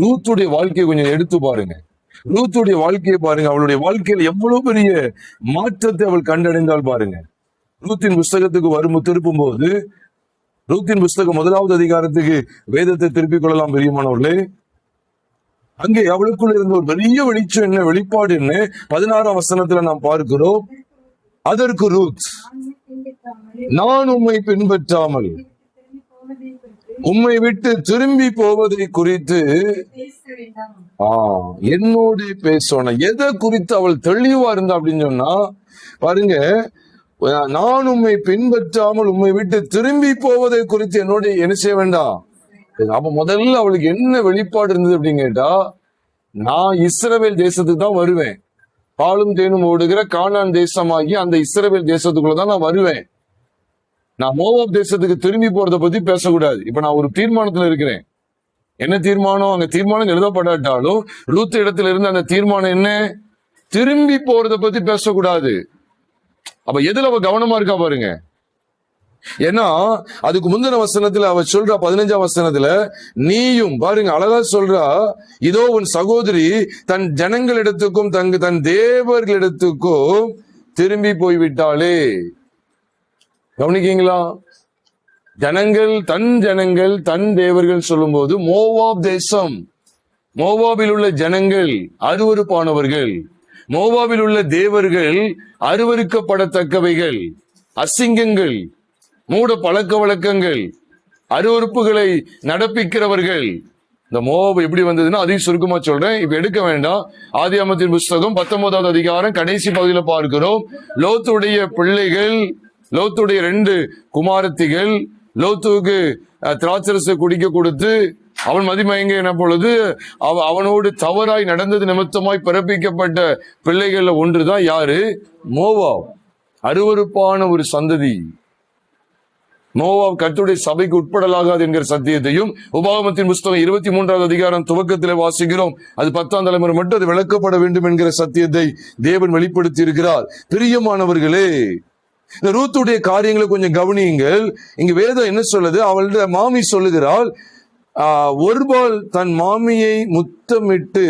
ரூத்துடைய வாழ்க்கையை கொஞ்சம் எடுத்து பாருங்க. ரூத்துடைய வாழ்க்கையை பாருங்க. அவளுடைய வாழ்க்கையில் எவ்வளவு பெரிய மாற்றத்தை அவள் கண்டடைந்தால் பாருங்க. ரூத்தின் புஸ்தகத்துக்கு திருப்பும் போது, ரூத்தின் புஸ்தகம் 1வது அதிகாரத்துக்கு வேதத்தை திருப்பிக் கொள்ளலாம் பிரியமானவர்களே. அங்கே அவளுக்குள்ள இருந்த ஒரு பெரிய வெளிச்சம் என்ன, வெளிப்பாடு என்ன, 16ஆம் வசனத்துல நாம் பார்க்கிறோம். அதற்கு ரூத், நான் உம்மை பின்பற்றாமல் உம்மை விட்டு திரும்பி போவதை குறித்து என்னோட பேசணும். எதை குறித்து அவள் தெளிவா இருந்தா அப்படின்னு சொன்னா பாருங்க, நான் உம்மை பின்பற்றாமல் உம்மை விட்டு திரும்பி போவதை குறித்து என்னோட என்ன செய்ய வேண்டாம். அப்ப முதல்ல அவளுக்கு என்ன வெளிப்பாடு இருந்தது அப்படின்னு கேட்டா, நான் இஸ்ரவேல் தேசத்துக்கு தான் வருவேன். பாலும் தேனும் ஓடுகிற கானான் தேசமாகி அந்த இஸ்ரவேல் தேசத்துக்குள்ளதான் நான் வருவேன். நான் மோவாப் தேசத்துக்கு திரும்பி போறதை பத்தி பேசக்கூடாது. இப்ப நான் ஒரு தீர்மானத்துல இருக்கிறேன். என்ன தீர்மானம்? அங்க தீர்மானம் எழுதப்படாட்டாலும் ரூத் இடத்துல இருந்து அந்த தீர்மானம் என்ன, திரும்பி போறதை பத்தி பேசக்கூடாது. அப்ப எதுல அவ கவனமா இருக்கா பாருங்க. ஏன்னா அதுக்கு முந்தின வசனத்துல அவ சொல்றா, 15ஆம் வசனத்துல, நீயும் பாருங்க அழகா சொல்றா, இதோ உன் சகோதரி தன் ஜனங்களிடத்துக்கும் தன் தேவர்களிடத்துக்கும் திரும்பி போய்விட்டாளே. கவனிக்கீங்களா? ஜனங்கள் தன் தேவர்கள் சொல்லும் போது மோவாப் தேசம், மோவாபில் உள்ள ஜனங்கள் அருவருப்பானவர்கள், மோவாபில் உள்ள தேவர்கள் அருவருக்கப்படத்தக்கவைகள், அசிங்கங்கள், மூட பழக்க வழக்கங்கள், அருவருப்புகளை நடப்பிக்கிறவர்கள். இந்த மோவாப் எப்படி வந்ததுன்னா அதையும் சுருக்கமா சொல்றேன், இப்ப எடுக்க வேண்டாம். ஆதியாகமத்தின் புஸ்தகம் 19வது அதிகாரம் கடைசி பகுதியில பார்க்கிறோம். லோத்துடைய பிள்ளைகள், லோத்துடைய 2 குமாரத்திகள் லோத்துவுக்கு திராட்சரசை குடிக்க கொடுத்து அவன் மதிமயங்க என பொழுது அவனோடு தவறாய் நடந்தது நிமித்தமாய் பிறப்பிக்கப்பட்ட பிள்ளைகள்ல ஒன்றுதான் யாரு? மோவாப். அருவருப்பான ஒரு சந்ததி. மோவாப் கர்த்தருடைய சபைக்கு உட்படலாகாது என்கிற சத்தியத்தையும் உபாகமத்தின் புஸ்தகம் 23வது அதிகாரம் துவக்கத்திலே வாசிக்கிறோம். அது 10ஆம் தலைமுறை மட்டும் அது விளக்கப்பட வேண்டும் என்கிற சத்தியத்தை தேவன் வெளிப்படுத்தி இருக்கிறார். பிரியமானவர்களே, இந்த ரூத்துடைய காரியங்களை கொஞ்சம் கவனியுங்கள். இங்க வேதம் என்ன சொல்லுது? அவளுடைய மாமி சொல்லுகிறாள், ஒருபால் தன் மாமியை முத்தமிட்டு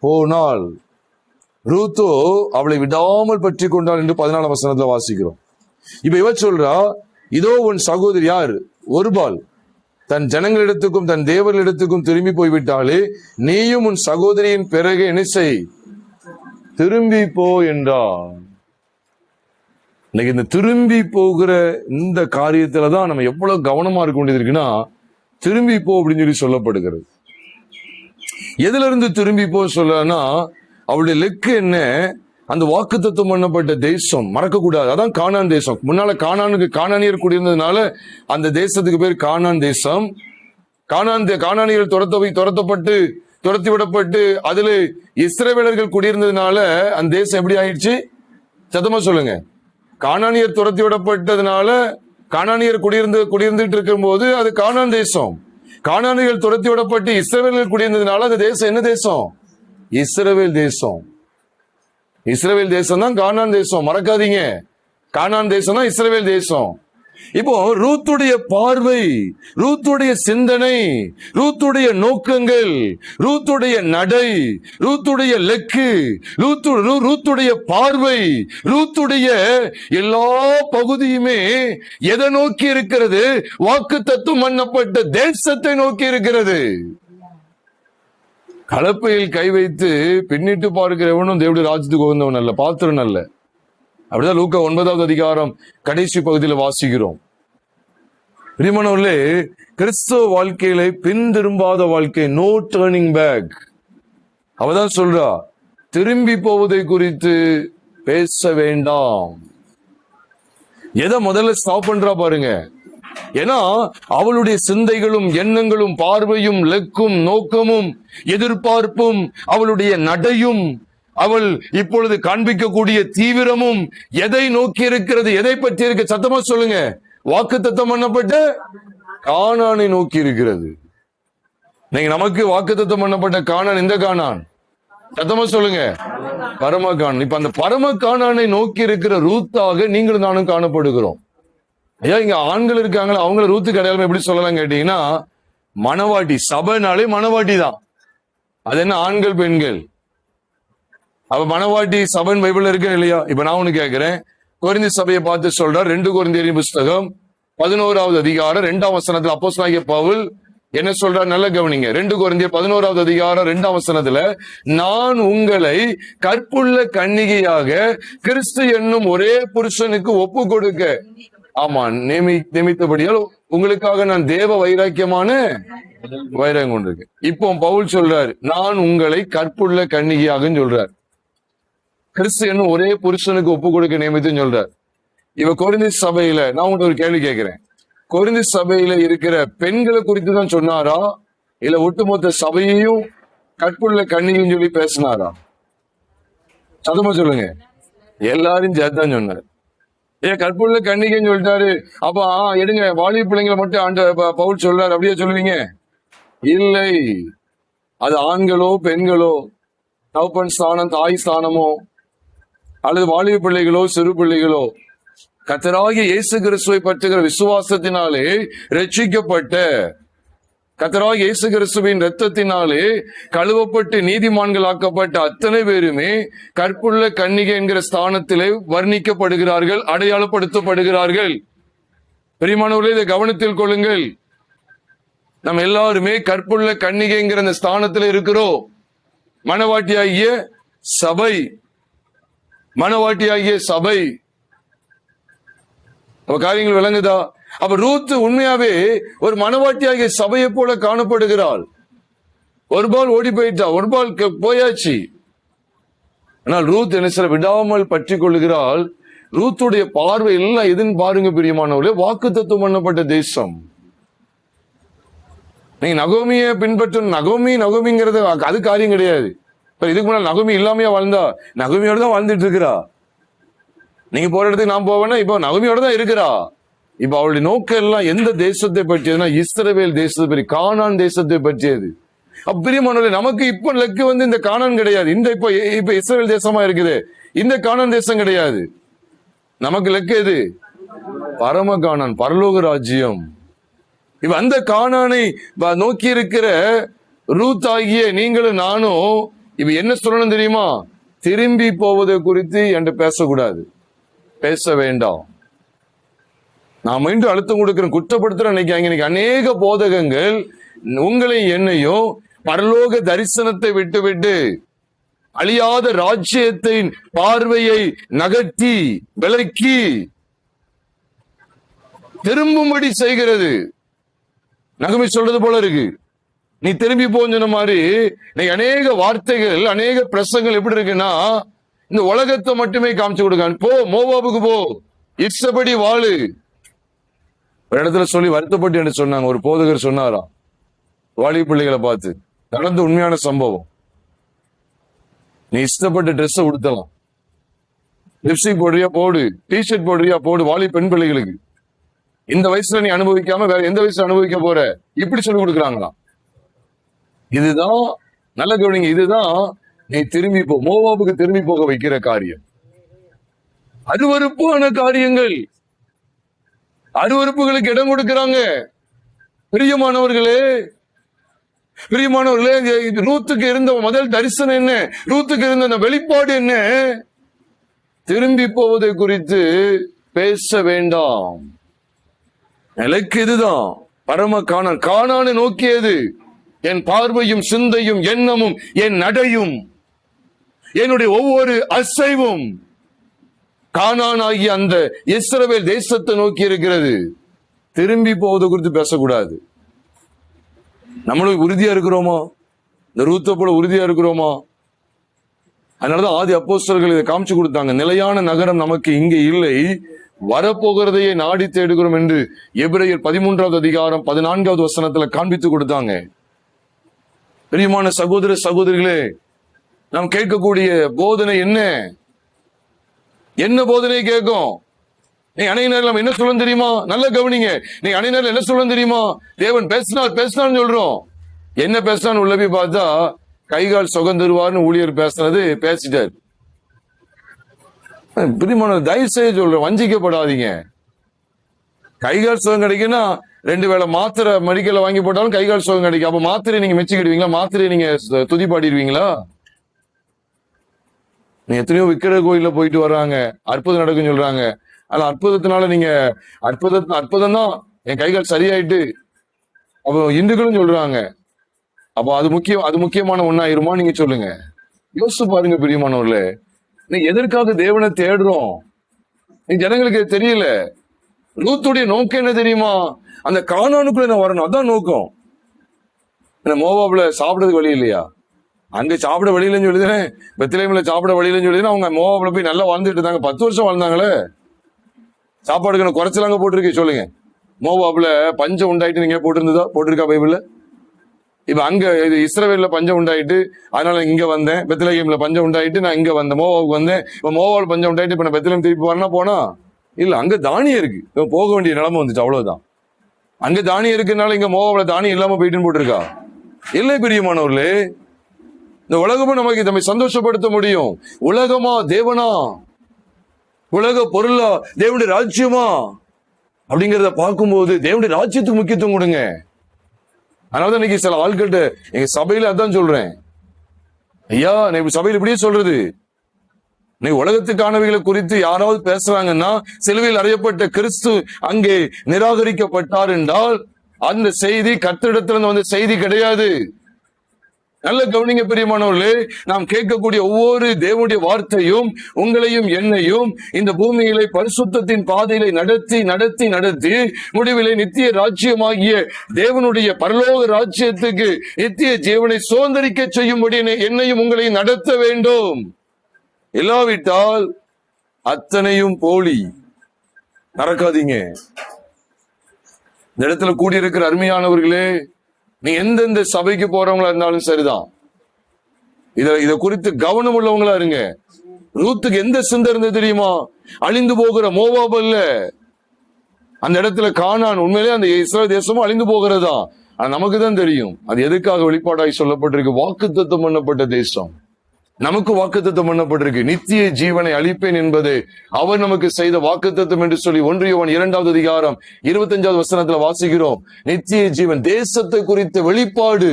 போனாள், ரூத்தோ அவளை விடாமல் பற்றி கொண்டாள் என்று 14ஆம் வசனத்துல வாசிக்கிறோம். இப்ப இவ சொல்றா, இதோ உன் சகோதரி யார்? ஒருபால் தன் ஜனங்களிடத்துக்கும் தன் தேவர்களிடத்துக்கும் திரும்பி போய்விட்டாலே, நீயும் உன் சகோதரியின் பிறகு என்ன செய், திரும்பி போ என்றார். இன்னைக்கு இந்த திரும்பி போகிற இந்த காரியத்துலதான் நம்ம எவ்வளவு கவனமா இருக்க வேண்டியது இருக்குன்னா, திரும்பி போ அப்படின்னு சொல்லி சொல்லப்படுகிறது. எதுல இருந்து திரும்பி போ சொல்லனா, அவளுடைய லெக்கு என்ன, அந்த வாக்குத்தத்தம் பண்ணப்பட்ட தேசம் மறக்கக்கூடாது. அதான் கானான் தேசம். முன்னால கானானியர் குடியிருந்ததுனால அந்த தேசத்துக்கு பேர் கானான் தேசம். கானானியர்கள் துரத்தி விடப்பட்டு அதுல இஸ்ரவேலர்கள் குடியிருந்ததுனால அந்த தேசம் எப்படி ஆயிடுச்சு? சத்தமா சொல்லுங்க. கானானியர் துரத்தி விடப்பட்டதுனால கானானியர் குடியிருந்துட்டு இருக்கும் போது அது கானான் தேசம். கானானியர்கள் துரத்தி விடப்பட்டு இஸ்ரவேலர்கள் குடியிருந்ததுனால அந்த தேசம் என்ன தேசம்? இஸ்ரவேல் தேசம். இஸ்ரவேல் தேசம் தான் கானான் தேசம், மறக்காதீங்க. கானான் தேசம் தான் இஸ்ரவேல் தேசம். இப்போ ரூத்துடைய பார்வை, ரூத்துடைய சிந்தனை, ரூத்துடைய நோக்கங்கள், ரூத்துடைய நடை, ரூத்துடைய லெக்கு, ரூத்துடைய பார்வை, ரூத்துடைய எல்லா பகுதியுமே எதை நோக்கி இருக்கிறது? வாக்குத்தத்தம் பண்ணப்பட்ட தேசத்தை நோக்கி இருக்கிறது. கலப்பையில் கை வைத்து பின்னிட்டு பார்க்கிறவனும் தேவனுடைய ராஜ்யத்துக்கு உகந்தவன் அல்ல, பாத்திரன் அல்ல. அப்படிதான் லூக்கா 9வது அதிகாரம் கடைசி பகுதியில் வாசிக்கிறோம். பிரியமானவர்களே, கிறிஸ்தவ வாழ்க்கையில பின் திரும்பாத வாழ்க்கை, நோ டர்னிங் பேக். அவதான் சொல்றா, திரும்பி போவதை குறித்து பேச வேண்டாம். எதை முதல்ல ஸ்டாப் பண்றா பாருங்க. ஏன்னா அவளுடைய சிந்தைகளும் எண்ணங்களும் பார்வையும் லெக்கும் நோக்கமும் எதிர்பார்ப்பும் அவளுடைய நடையும் அவள் இப்பொழுது காண்பிக்கக்கூடிய தீவிரமும் எதை நோக்கி இருக்கிறது? எதை பற்றி இருக்க? சத்தமா சொல்லுங்க. வாக்குத்தத்தம் பண்ணப்பட்ட கானானை நோக்கி இருக்கிறது. நீங்க நமக்கு வாக்குத்தத்தம் பண்ணப்பட்ட கானான் எந்த கானான்? சத்தமா சொல்லுங்க. பரம கானான். இப்ப அந்த பரம கானானை நோக்கி இருக்கிற ரூத்தாக நீங்களும் நானும் காணப்படுகிறோம். ஐயா, இங்க ஆண்கள் இருக்காங்களா, அவங்கள ரூத்து கிடையாது எப்படி சொல்லலாம் கேட்டீங்கன்னா, மணவாட்டி. சபைனாலே மணவாட்டி தான். அது என்ன ஆண்கள் பெண்கள்? அப்ப மணவாட்டி சபையின் பைபிள்ல இருக்க இல்லையா? இப்ப நான் ஒண்ணு கேட்கிறேன். கொரிந்தி சபையை பார்த்து சொல்றார். 2 கொரிந்தியரின் புஸ்தகம் 11வது அதிகாரம் 2ஆம் வசனத்துல அப்போஸ்தலனாகிய பவுல் என்ன சொல்றார்? நல்ல கவனிங்க. 2 கொரிந்தியர் 11வது அதிகாரம் 2ஆம் வசனத்துல, நான் உங்களை கற்புள்ள கன்னிகையாக கிறிஸ்து என்னும் ஒரே புருஷனுக்கு ஒப்பு கொடுக்க, ஆமா, நியமித்தபடியால் உங்களுக்காக நான் தேவ வைராக்கியமான வைராகம் கொண்டிருக்கேன். இப்போ பவுல் சொல்றாரு, நான் உங்களை கற்புள்ள கன்னிகையாக சொல்றார். கிறிஸ்து என்னும் ஒரே புருஷனுக்கு ஒப்பு கொடுக்க நியமித்துன்னு சொல்றார். இவ கொரிந்தி சபையில நான் உங்கள்கிட்ட ஒரு கேள்வி கேட்கிறேன். கொரிந்தி சபையில இருக்கிற பெண்களை குறித்து தான் சொன்னாரா, இல்ல ஒட்டுமொத்த சபையையும் கற்புள்ள கன்னிகைன்னு சொல்லி பேசினாரா? சத்தமா சொல்லுங்க. எல்லாரும் சேர்த்தான் சொன்னார். ஏன் கற்புள்ள கன்னிகைன்னு சொல்லிட்டாரு, அப்ப எடுங்க வாலிப பிள்ளைங்களை மட்டும் ஆண்ட பவுல் சொல்றாரு அப்படியே சொல்லுவீங்க? இல்லை, அது ஆண்களோ பெண்களோ, தகப்பன் ஸ்தானம் தாய் ஸ்தானமோ, அல்லது வாலிப பிள்ளைகளோ சிறு பிள்ளைகளோ, கர்த்தராகிய இயேசு கிறிஸ்துவை பற்றுகிற விசுவாசத்தினாலே ரட்சிக்கப்பட்ட, கர்த்தராகிய இயேசு கிறிஸ்துவின் இரத்தத்தினாலே கழுவப்பட்டு நீதிமான்களாக்கப்பட்ட அத்தனை பேருமே கற்புள்ள கன்னிகை என்கிற ஸ்தானத்திலே வர்ணிக்கப்படுகிறார்கள், அடையாளப்படுத்தப்படுகிறார்கள். பிரியமானவர்களே, இதை கவனத்தில் கொள்ளுங்கள். நம்ம எல்லாருமே கற்புள்ள கன்னிகைங்கிற அந்த ஸ்தானத்தில் இருக்கிறோம். மணவாட்டியாகிய சபை, மணவாட்டியாகிய சபை. அப்ப காரியங்கள் விளங்குதா? அப்ப ரூத் உண்மையாவே ஒரு மணவாட்டியாகிய சபையை போல காணப்படுகிறாள். ஒரு பால் ஓடி போயிட்டா, ஒரு பால் போயாச்சு. ஆனால் ரூத் என்ன சில விடாமல் பற்றி கொள்ளுகிறாள். ரூத்துடைய பார்வை எல்லாம் எதுன்னு பாருங்க பிரியமானவர்களே, வாக்குத்தத்தம் பண்ணப்பட்ட தேசம். நீங்க நகோமியை பின்பற்றும், நகோமிங்கிறது அது காரியம் கிடையாது. இப்ப இதுக்கு முன்னாடி நகோமி இல்லாமையா வாழ்ந்தா? நகோமியோட தான் வாழ்ந்துட்டு இருக்கிறா. நீங்க போற இடத்துக்கு நான் போவேன்னா இப்ப நகோமியோட தான் இருக்கிறா. இப்ப அவளுடைய நோக்கம் எல்லாம் எந்த தேசத்தை பற்றியதுன்னா இஸ்ரவேல் தேசத்தை பற்றி, கானான் தேசத்தை பற்றியது. பிரியமானவர்களே, நமக்கு இப்ப லக்கு இந்த கானான் கிடையாது. இந்த இப்ப இஸ்ரவேல் தேசமா இருக்குது, இந்த கானான் தேசம் கிடையாது. நமக்கு லக்கு எது? பரம கானான், பரலோக ராஜ்யம். இப்ப அந்த கானானை நோக்கி இருக்கிற ரூத் ஆகிய நீங்களும் நானும் இப்ப என்ன சொல்லணும் தெரியுமா? திரும்பி போவதை குறித்து என்கிட்ட பேசக்கூடாது, பேச வேண்டாம். நான் மீண்டும் அழுத்தம் கொடுக்கிறேன், குற்றப்படுத்துறேன். இன்னைக்கு அநேக போதகங்கள் உங்களையும் என்னையும் பரலோக தரிசனத்தை விட்டு அழியாத ராஜ்யத்தின் பார்வையை நகர்த்தி விலக்கி திரும்பும்படி செய்கிறது. நகமி சொல்றது போல இருக்கு, நீ திரும்பி போன மாதிரி. அநேக வார்த்தைகள், அநேக பிரசங்கள் எப்படி இருக்குன்னா, இந்த உலகத்தை மட்டுமே காமிச்சு கொடுக்க, போ மோவாபுக்கு போ, இஷ்டப்படி வாழு. ஒரு இடத்துல சொல்லி வருத்தப்பட்டு என்று சொன்னாங்க. ஒரு போதகர் சொன்னாராம், வாலிப பிள்ளைகளை பார்த்து, நடந்த உண்மையான சம்பவம். நீ இஷ்டப்பட்ட ட்ரெஸ் உடுத்தலாம், லிப்ஸ்டிக் போடுறியா போடு, டிஷர்ட் போடுறியா போடு. வாலி பெண் பிள்ளைகளுக்கு இந்த வயசுல நீ அனுபவிக்காம வேற எந்த வயசுல அனுபவிக்க போற, இப்படி சொல்லி கொடுக்குறாங்களாம். இதுதான் நல்ல கவனிங்க, இதுதான் நீ திரும்பி போ, மோவாபுக்கு திரும்பி போக வைக்கிற காரியம். அருவருப்பான காரியங்கள், அருவருப்புகளுக்கு இடம் கொடுக்கிறாங்க. பிரியமானவர்களே, ரூத்துக்கு இருந்த முதல் தரிசனம் என்ன? ரூத்துக்கு இருந்த வெளிப்பாடு என்ன? திரும்பி போவதை குறித்து பேச வேண்டாம். எனக்கு இதுதான் பரம கானான். கானானை நோக்கியது என் பார்வையும் சிந்தையும் எண்ணமும் என் நடையும் என்னுடைய ஒவ்வொரு அசைவும் கானான் ஆகிய அந்த இஸ்ரவேல் தேசத்தை நோக்கி இருக்கிறது. திரும்பி போவதை குறித்து பேசக்கூடாது. நம்மளும் உறுதியா இருக்கிறோமா? இந்த ரூத்தை போல உறுதியா இருக்கிறோமா? அதனாலதான் ஆதி அப்போஸ்தலர்கள் இதை காமிச்சு கொடுத்தாங்க. நிலையான நகரம் நமக்கு இங்கே இல்லை, வரப்போகிறதையே நாடி தேடுகிறோம் என்று எபிரேயர் 13வது அதிகாரம் 14வது வசனத்துல காண்பித்து கொடுத்தாங்க. பிரியமான சகோதர சகோதரிகளே, நாம் கேட்கக்கூடிய போதனை என்ன? என்ன போதனை கேட்கும்? நீ அணைய நேரம் என்ன சொல்ல தெரியுமா? நல்ல கவனிங்க. நீ அணைய நேரம் என்ன சொல்ல தெரியுமா? தேவன் பேசினான்னு சொல்றோம். என்ன பேசினான்னு உள்ள போய் பார்த்தா கைகால் சுகம் தருவார்னு ஊழியர் பேசினது பேசிட்டார். பிரியமான தயவு செய்து சொல்றேன், வஞ்சிக்கப்படாதீங்க. கைகால் சுகம் கிடைக்குன்னா 2 வேளை மாத்திரை மெடிக்கல்ல வாங்கி போட்டாலும் கை கால் சுகம் கிடைக்கும். அப்ப மாத்திரை நீங்க மெச்சுக்கிடுவீங்களா? மாத்திரை நீங்க துதி பாடிடுவீங்களா? நீ எத்தனையோ விக்கிர கோயில்ல போயிட்டு வர்றாங்க, அற்புதம் நடக்குன்னு சொல்றாங்க. ஆனா அற்புதத்தினால நீங்க அற்புதம் தான் என் கைகால் சரியாயிட்டு அப்போ இந்துக்களும் சொல்றாங்க. அப்போ அது முக்கியமான ஒண்ணாயிருமா? நீங்க சொல்லுங்க. யோசிச்சு பாருங்க பிரியமானவர்களே. நீ எதற்காக தேவனை தேடுறோம்? நீ ஜனங்களுக்கு தெரியல. ரூத்துடைய நோக்கம் என்ன தெரியுமா? அந்த கானானுக்குள்ள நான் வரணும், அதான் நோக்கம். மோவாப்ல சாப்பிடறதுக்கு வழி இல்லையா? அங்க சாப்பிட வழி இல்லைன்னு சொல்லிதுனேன், பெத்லெஹேம்ல சாப்பிட வழி இல்லைன்னு சொல்லிதுன்னா அவங்க மோவாப்ல போய் நல்லா வாழ்ந்துட்டு இருந்தாங்க. 10 வருஷம் வாழ்ந்தாங்களே. சாப்பாடுக்கு குறைச்சலாங்க போட்டிருக்கு சொல்லுங்க. மோவாப்ல பஞ்சம் உண்டாயிட்டு நீங்க போட்டிருக்கா பைபிள்ல? இப்ப அங்க இஸ்ரவேல்ல பஞ்சம் உண்டாயிட்டு அதனால இங்க வந்தேன், பெத்லெஹேம்ல பஞ்சம் உண்டாயிட்டு நான் இங்க வந்தேன், மோவாவுக்கு வந்தேன். இப்ப மோவாவில் பஞ்சம் உண்டாயிட்டு இப்ப நான் பெத்லெஹேம் திருப்பி வரனா போனா இல்ல, அங்க தானியம் இருக்கு, போக வேண்டிய நிலைமை வந்துச்சு, அவ்வளவுதான். அங்க தானியம் இருக்குனால இங்க மோவாவில் தானியம் இல்லாம போயிட்டுன்னு போட்டிருக்கா? இல்லை பிரியமானவர்களே. இந்த உலகமும் நமக்கு நம்மை சந்தோஷப்படுத்த முடியும். உலகமா தேவனா, உலக பொருளா தேவனுடைய ராஜ்யமா அப்படிங்கிறத பார்க்கும்போது தேவனுடைய ராஜ்யத்துக்கு முக்கியத்துவம் கொடுங்க. அதனாலதான் இன்னைக்கு சில ஆள்கிட்ட எங்க சபையில அதான் சொல்றேன், ஐயா நான் சபையில் இப்படியே சொல்றது, நீ உலகத்துக்கானவைகளை குறித்து யாராவது பேசுறாங்கன்னா சிலுவையில் அறையப்பட்ட கிறிஸ்து அங்கே நிராகரிக்கப்பட்டார் என்றால் அந்த செய்தி கர்த்தரிடத்துல வந்த செய்தி கிடையாது. நல்ல கவனிங்க பிரியமானவர்களே. நாம் கேட்கக்கூடிய ஒவ்வொரு தேவனுடைய வார்த்தையும் உங்களையும் என்னையும் இந்த பூமியிலே பரிசுத்தத்தின் பாதையிலே நடத்தி நடத்தி நடத்தி முடிவிலே நித்திய ராஜ்யமாகிய தேவனுடைய பரலோக ராஜ்யத்துக்கு நித்திய ஜீவனை சுதந்திரிக்க செய்யும்படி என்னையும் உங்களையும் நடத்த வேண்டும். இல்லாவிட்டால் அத்தனையும் போலி. நடக்காதீங்க. இந்த இடத்துல கூடியிருக்கிற அருமையானவர்களே, நீ எந்தெந்த சபைக்கு போறவங்களா இருந்தாலும் சரிதான், இத குறித்து கவனம் உள்ளவங்களா இருங்க. ரூத்துக்கு எந்த சிந்தை இருந்தது தெரியுமா? அழிந்து போகிற மோவாப் அல்ல, அந்த இடத்துல கானான். உண்மையிலே அந்த இஸ்ரவேல் தேசமும் அழிந்து போகிறதா. ஆனா நமக்கு தான் தெரியும் அது எதுக்காக வெளிப்பாடாய் சொல்லப்பட்டிருக்கு. வாக்குத்தத்தம் பண்ணப்பட்ட தேசம். நமக்கு வாக்குத்தத்தம் பண்ணப்பட்டிருக்கு. நித்திய ஜீவனை அளிப்பேன் என்பது அவர் நமக்கு செய்த வாக்குத்தத்தம் என்று சொல்லி 1 யோவான் 2வது அதிகாரம் 25வது வசனத்துல வாசிக்கிறோம். நித்திய ஜீவன், தேசத்தை குறித்த வெளிப்பாடு,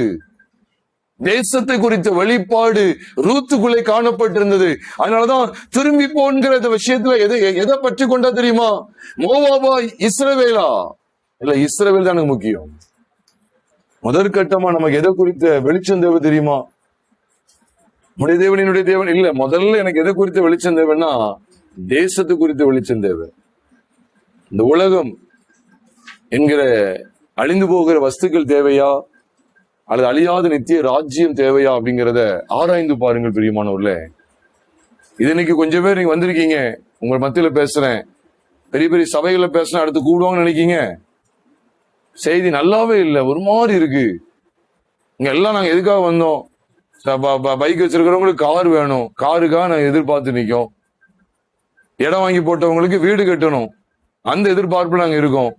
தேசத்தை குறித்த வெளிப்பாடு ரூத்துக்குள்ளே காணப்பட்டிருந்தது. அதனாலதான் திரும்பி போன்கிற விஷயத்துல எதை பற்றி கொண்டா தெரியுமா? மோவாபா இஸ்ரவேலா? இல்ல, இஸ்ரவேல் தான் எனக்கு முக்கியம். முதற்கட்டமா நமக்கு எதை குறித்த வெளிச்சம் தேவை தெரியுமா? உடைய தேவன் என்னுடைய தேவன் இல்ல. முதல்ல எனக்கு எதை குறித்த வெளிச்சம் தேவைன்னா தேசத்து குறித்த வெளிச்சம் தேவை. இந்த உலகம் என்கிற அழிந்து போகிற வஸ்துக்கள் தேவையா அல்லது அழியாத நித்திய ராஜ்யம் தேவையா அப்படிங்கிறத ஆராய்ந்து பாருங்கள் பிரியமானவர்களே. இது இன்னைக்கு கொஞ்சம் பேர் நீங்க வந்திருக்கீங்க, உங்க மத்தியில பேசுறேன், பெரிய பெரிய சபைகளை பேசுறேன், அடுத்து கூடுவாங்கன்னு நினைக்கீங்க. செய்தி நல்லாவே இல்லை, ஒரு மாதிரி இருக்கு. இங்க எல்லாம் நாங்க எதுக்காக வந்தோம்? பைக் வச்சிருக்கிறவங்களுக்கு கார் வேணும், காருக்காக நான் எதிர்பார்த்து நிற்கும். இடம் வாங்கி போட்டவங்களுக்கு வீடு கட்டணும், அந்த எதிர்பார்ப்பு நாங்க இருக்கோம்.